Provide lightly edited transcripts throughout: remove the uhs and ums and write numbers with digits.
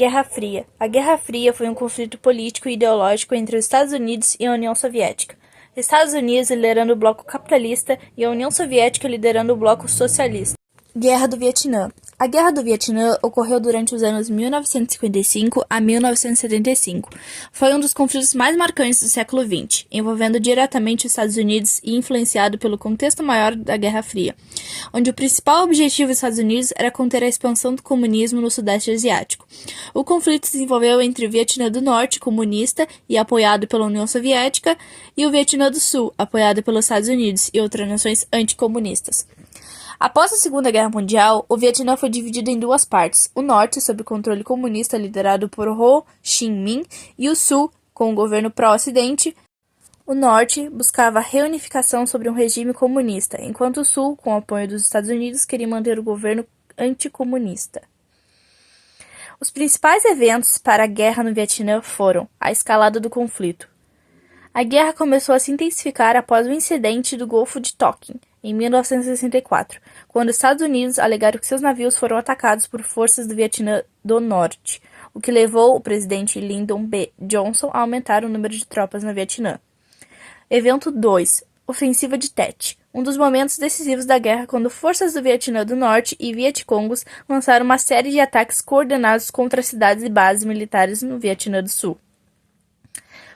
Guerra Fria. A Guerra Fria foi um conflito político e ideológico entre os Estados Unidos e a União Soviética. Estados Unidos liderando o bloco capitalista e a União Soviética liderando o bloco socialista. Guerra do Vietnã. A Guerra do Vietnã ocorreu durante os anos 1955 a 1975. Foi um dos conflitos mais marcantes do século XX, envolvendo diretamente os Estados Unidos e influenciado pelo contexto maior da Guerra Fria, onde o principal objetivo dos Estados Unidos era conter a expansão do comunismo no Sudeste Asiático. O conflito se desenvolveu entre o Vietnã do Norte, comunista e apoiado pela União Soviética, e o Vietnã do Sul, apoiado pelos Estados Unidos e outras nações anticomunistas. Após a Segunda Guerra Mundial, o Vietnã foi dividido em duas partes, o Norte, sob o controle comunista liderado por Ho Chi Minh, e o Sul, com o governo pró-Ocidente. O Norte buscava a reunificação sobre um regime comunista, enquanto o Sul, com o apoio dos Estados Unidos, queria manter o governo anticomunista. Os principais eventos para a guerra no Vietnã foram a escalada do conflito. A guerra começou a se intensificar após o incidente do Golfo de Tonkin, em 1964, quando os Estados Unidos alegaram que seus navios foram atacados por forças do Vietnã do Norte, o que levou o presidente Lyndon B. Johnson a aumentar o número de tropas no Vietnã. Evento 2. Ofensiva de Tet. Um dos momentos decisivos da guerra quando forças do Vietnã do Norte e Vietcongos lançaram uma série de ataques coordenados contra cidades e bases militares no Vietnã do Sul.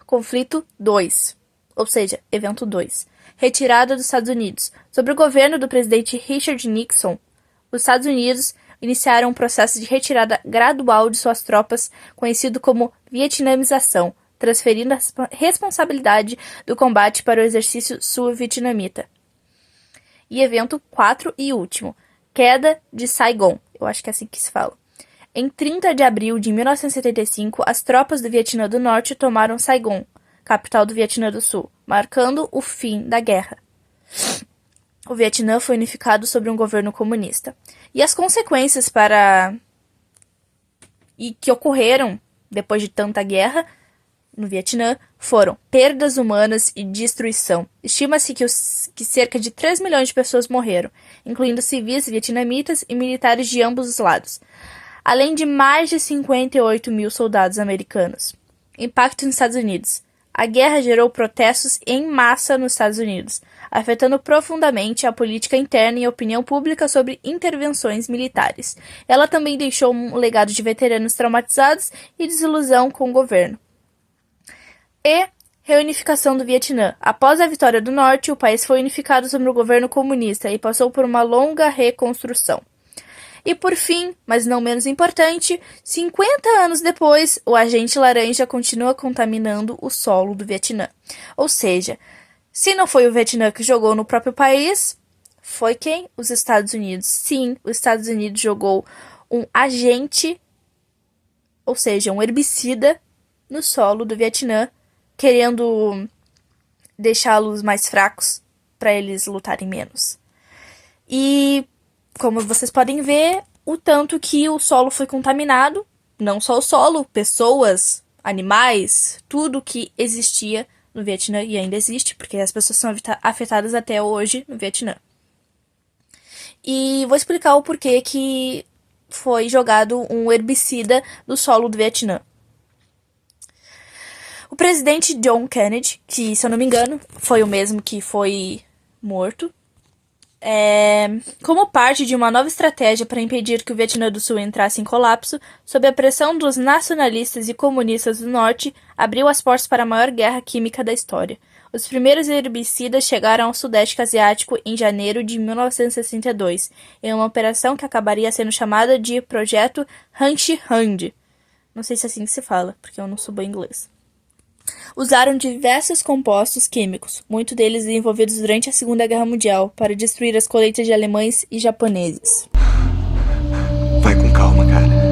Conflito 2. Ou seja, Evento 2. Retirada dos Estados Unidos. Sob o governo do presidente Richard Nixon, os Estados Unidos iniciaram um processo de retirada gradual de suas tropas, conhecido como vietnamização, transferindo a responsabilidade do combate para o exercício sul-vietnamita. E evento 4 e último, queda de Saigon, eu acho que é assim que se fala. Em 30 de abril de 1975, as tropas do Vietnã do Norte tomaram Saigon, capital do Vietnã do Sul, marcando o fim da guerra. O Vietnã foi unificado sob um governo comunista. E as consequências que ocorreram depois de tanta guerra no Vietnã foram perdas humanas e destruição. Estima-se que cerca de 3 milhões de pessoas morreram, incluindo civis vietnamitas e militares de ambos os lados, além de mais de 58 mil soldados americanos. Impacto nos Estados Unidos. A guerra gerou protestos em massa nos Estados Unidos, afetando profundamente a política interna e a opinião pública sobre intervenções militares. Ela também deixou um legado de veteranos traumatizados e desilusão com o governo. E reunificação do Vietnã. Após a vitória do Norte, o país foi unificado sob o governo comunista e passou por uma longa reconstrução. E por fim, mas não menos importante, 50 anos depois, o agente laranja continua contaminando o solo do Vietnã. Ou seja, se não foi o Vietnã que jogou no próprio país, foi quem? Os Estados Unidos. Sim, os Estados Unidos jogou um agente, ou seja, um herbicida, no solo do Vietnã, querendo deixá-los mais fracos para eles lutarem menos. E como vocês podem ver, o tanto que o solo foi contaminado, não só o solo, pessoas, animais, tudo que existia no Vietnã e ainda existe, porque as pessoas são afetadas até hoje no Vietnã. E vou explicar o porquê que foi jogado um herbicida no solo do Vietnã. O presidente John Kennedy, que, se eu não me engano, foi o mesmo que foi morto, como parte de uma nova estratégia para impedir que o Vietnã do Sul entrasse em colapso, sob a pressão dos nacionalistas e comunistas do Norte, abriu as portas para a maior guerra química da história. Os primeiros herbicidas chegaram ao Sudeste Asiático em janeiro de 1962, em uma operação que acabaria sendo chamada de Projeto Hanchi Hand. Não sei se é assim que se fala, porque eu não sou bom em inglês. Usaram diversos compostos químicos, muitos deles desenvolvidos durante a Segunda Guerra Mundial, para destruir as colheitas de alemães e japoneses. Vai com calma, cara.